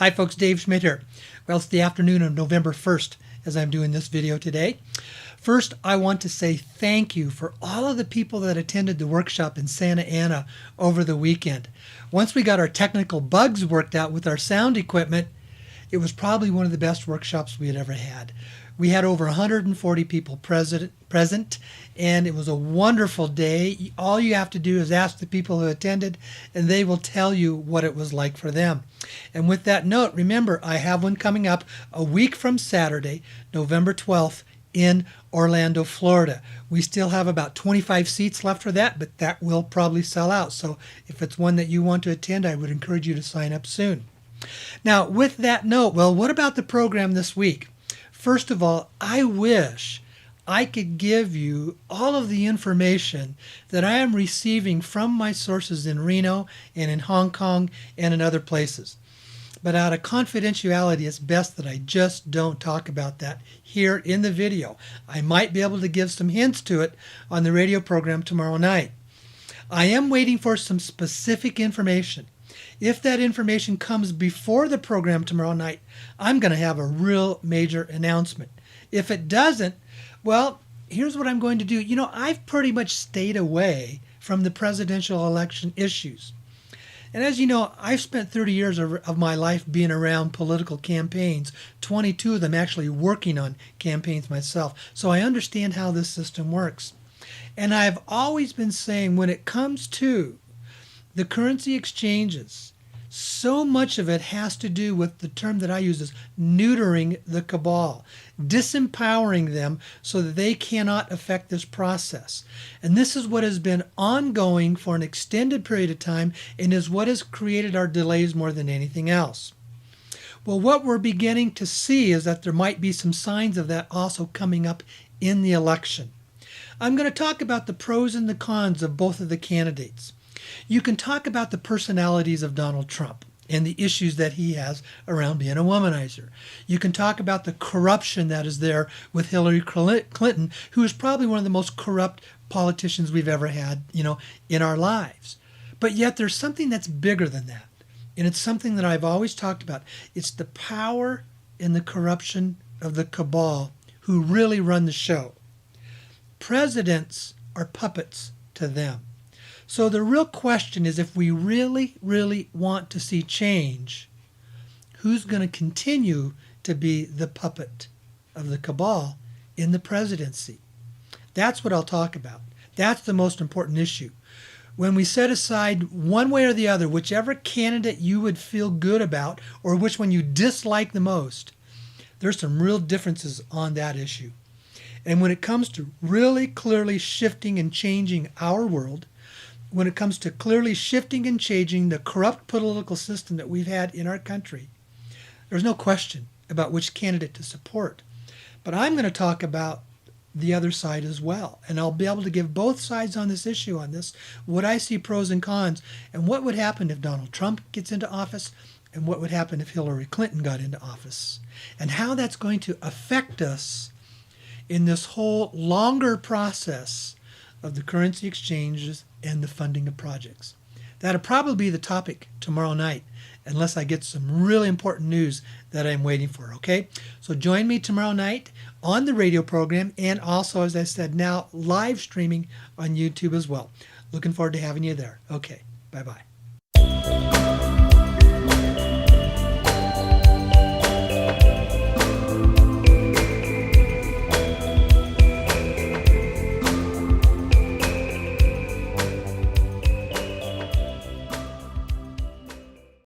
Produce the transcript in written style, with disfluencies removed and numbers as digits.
Hi folks, Dave Schmidt here. Well, it's the afternoon of November 1st as I'm doing this video today. First, I want to say thank you for all of the people that attended the workshop in Santa Ana over the weekend. Once we got our technical bugs worked out with our sound equipment, it was probably one of the best workshops we had ever had. We had over 140 people present, and it was a wonderful day. All you have to do is ask the people who attended, and they will tell you what it was like for them. And with that note, remember, I have one coming up a week from Saturday, November 12th, in Orlando, Florida. We still have about 25 seats left for that, but that will probably sell out. So if it's one that you want to attend, I would encourage you to sign up soon. Now, with that note, well, what about the program this week? First of all, I wish I could give you all of the information that I am receiving from my sources in Reno and in Hong Kong and in other places. But out of confidentiality, it's best that I just don't talk about that here in the video. I might be able to give some hints to it on the radio program tomorrow night. I am waiting for some specific information. If that information comes before the program tomorrow night, I'm going to have a real major announcement. If it doesn't, well, here's what I'm going to do. You know, I've pretty much stayed away from the presidential election issues. And as you know, I've spent 30 years of my life being around political campaigns, 22 of them actually working on campaigns myself. So I understand how this system works. And I've always been saying when it comes to the currency exchanges, so much of it has to do with the term that I use is neutering the cabal, disempowering them so that they cannot affect this process. And this is what has been ongoing for an extended period of time and is what has created our delays more than anything else. Well, what we're beginning to see is that there might be some signs of that also coming up in the election. I'm going to talk about the pros and the cons of both of the candidates. You can talk about the personalities of Donald Trump and the issues that he has around being a womanizer. You can talk about the corruption that is there with Hillary Clinton, who is probably one of the most corrupt politicians we've ever had, in our lives. But yet there's something that's bigger than that. And it's something that I've always talked about. It's the power and the corruption of the cabal who really run the show. Presidents are puppets to them. So the real question is, if we really, really want to see change, who's going to continue to be the puppet of the cabal in the presidency? That's what I'll talk about. That's the most important issue. When we set aside one way or the other, whichever candidate you would feel good about or which one you dislike the most, there's some real differences on that issue. And when it comes to really clearly shifting and changing our world, when it comes to clearly shifting and changing the corrupt political system that we've had in our country, there's no question about which candidate to support. But I'm going to talk about the other side as well. And I'll be able to give both sides on this issue, on this, what I see pros and cons, and what would happen if Donald Trump gets into office, and what would happen if Hillary Clinton got into office, and how that's going to affect us in this whole longer process of the currency exchanges and the funding of projects. That'll probably be the topic tomorrow night, unless I get some really important news that I'm waiting for, okay? So join me tomorrow night on the radio program, and also, as I said, now live streaming on YouTube as well. Looking forward to having you there. Okay, bye-bye.